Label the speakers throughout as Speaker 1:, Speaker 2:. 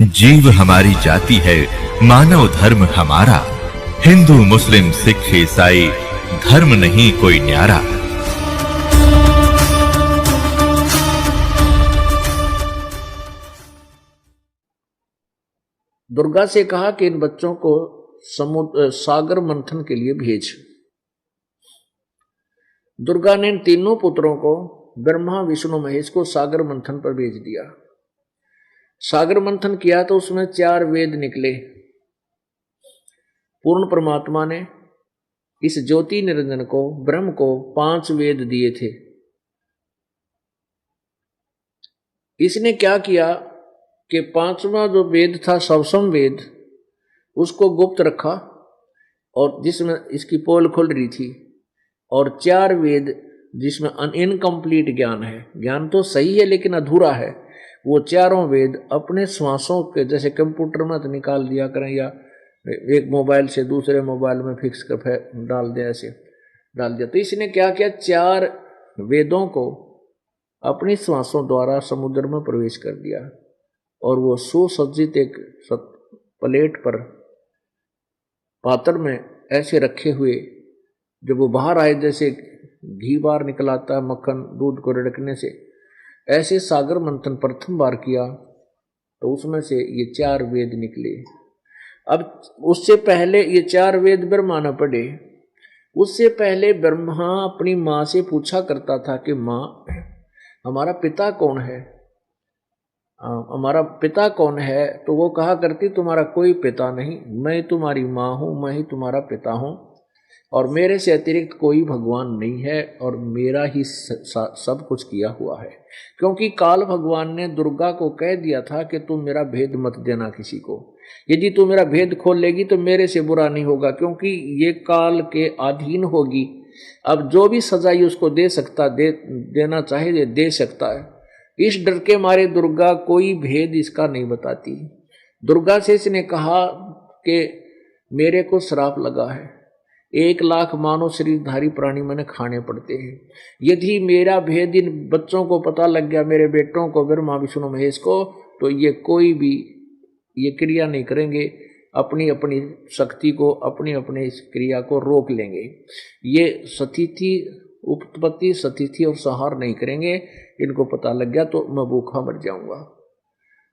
Speaker 1: जीव हमारी जाति है, मानव धर्म हमारा। हिंदू मुस्लिम सिख ईसाई धर्म नहीं कोई न्यारा।
Speaker 2: दुर्गा से कहा कि इन बच्चों को सागर मंथन के लिए भेज। दुर्गा ने इन तीनों पुत्रों को ब्रह्मा विष्णु महेश को सागर मंथन पर भेज दिया। सागर मंथन किया तो उसमें 4 वेद निकले। पूर्ण परमात्मा ने इस ज्योति निरंजन को ब्रह्म को 5 वेद दिए थे। इसने क्या किया कि 5वां जो वेद था सवसम वेद, उसको गुप्त रखा और जिसमें इसकी पोल खुल रही थी, और 4 वेद जिसमें इनकम्प्लीट ज्ञान है, ज्ञान तो सही है लेकिन अधूरा है, वो चारों वेद अपने श्वासों के जैसे कंप्यूटर में तो निकाल दिया करें या एक मोबाइल से दूसरे मोबाइल में फिक्स कर डाल दिया, ऐसे डाल दिया। तो इसने क्या किया, 4 वेदों को अपनी श्वासों द्वारा समुद्र में प्रवेश कर दिया और वो सुसज्जित एक प्लेट पर पात्र में ऐसे रखे हुए, जब वो बाहर आए जैसे घी बाहर निकलाता है मक्खन दूध को रिड़कने से, ऐसे सागर मंथन प्रथम बार किया तो उसमें से ये 4 वेद निकले। अब उससे पहले ये 4 वेद ब्रह्मा न पढ़े, उससे पहले ब्रह्मा अपनी माँ से पूछा करता था कि माँ हमारा पिता कौन है, हमारा पिता कौन है? तो वो कहा करती तुम्हारा कोई पिता नहीं, मैं तुम्हारी माँ हूँ, मैं ही तुम्हारा पिता हूँ और मेरे से अतिरिक्त कोई भगवान नहीं है और मेरा ही सब कुछ किया हुआ है। क्योंकि काल भगवान ने दुर्गा को कह दिया था कि तुम मेरा भेद मत देना किसी को, यदि तू मेरा भेद खोल लेगी तो मेरे से बुरा नहीं होगा, क्योंकि ये काल के अधीन होगी। अब जो भी सजाई उसको दे सकता, देना चाहे दे सकता है। इस डर के मारे दुर्गा कोई भेद इसका नहीं बताती। दुर्गा से इसने कहा कि मेरे को श्राप लगा है, 1 लाख मानव शरीरधारी प्राणी मैंने खाने पड़ते हैं। यदि मेरा भेद इन बच्चों को पता लग गया, मेरे बेटों को ब्रह्मा विष्णु महेश को, तो ये कोई भी ये क्रिया नहीं करेंगे, अपनी अपनी शक्ति को, अपनी अपनी इस क्रिया को रोक लेंगे। ये सतिथि उत्पत्ति सतिथि और संहार नहीं करेंगे, इनको पता लग गया तो मैं भूखा मर जाऊंगा।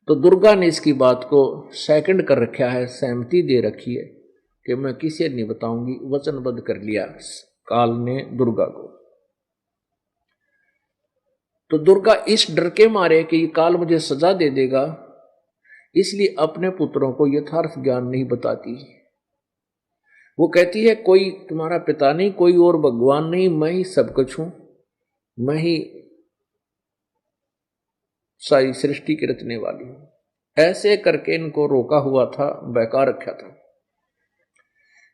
Speaker 2: तो दुर्गा ने इसकी बात को सेकंड कर रखा है, सहमति दे रखी है कि मैं किसी नहीं बताऊंगी, वचनबद्ध कर लिया काल ने दुर्गा को। तो दुर्गा इस डर के मारे कि काल मुझे सजा दे देगा, इसलिए अपने पुत्रों को यथार्थ ज्ञान नहीं बताती। वो कहती है कोई तुम्हारा पिता नहीं, कोई और भगवान नहीं, मैं ही सब कुछ हूं, मैं ही सारी सृष्टि की रचने वाली हूं। ऐसे करके इनको रोका हुआ था, बहका रखा था।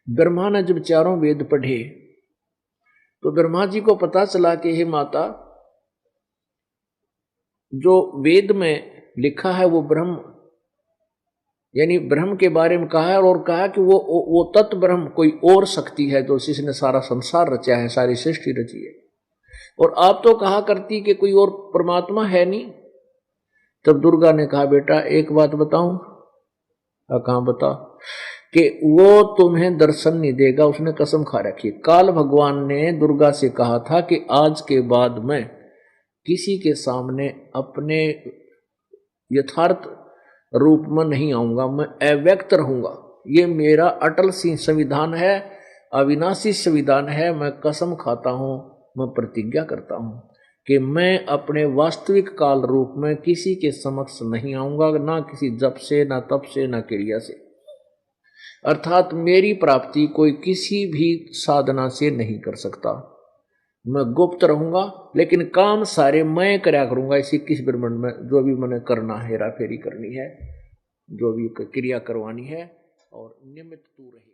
Speaker 2: ब्रह्मा ने जब 4 वेद पढ़े तो ब्रह्मा जी को पता चला कि हे माता, जो वेद में लिखा है वो ब्रह्म, यानी ब्रह्म के बारे में कहा है, और कहा कि वो तत्व ब्रह्म कोई और शक्ति है जो जिसने सारा संसार रचा है, सारी सृष्टि रची है। और आप तो कहा करती कि कोई और परमात्मा है नहीं। तब दुर्गा ने कहा बेटा एक बात बताऊं? कहाँ बता? कि वो तुम्हें दर्शन नहीं देगा, उसने कसम खा रखी। काल भगवान ने दुर्गा से कहा था कि आज के बाद मैं किसी के सामने अपने यथार्थ रूप में नहीं आऊंगा, मैं अव्यक्त रहूंगा। ये मेरा अटल संविधान है, अविनाशी संविधान है। मैं कसम खाता हूं, मैं प्रतिज्ञा करता हूं कि मैं अपने वास्तविक काल रूप में किसी के समक्ष नहीं आऊंगा, ना किसी जप से, ना तप से, ना क्रिया से। अर्थात मेरी प्राप्ति कोई किसी भी साधना से नहीं कर सकता। मैं गुप्त रहूंगा, लेकिन काम सारे मैं करया करूंगा इसी 21 ब्रह्मांड में, जो भी मैंने करना है, हेरा फेरी करनी है, जो भी क्रिया करवानी है, और निमित्त तू रहे।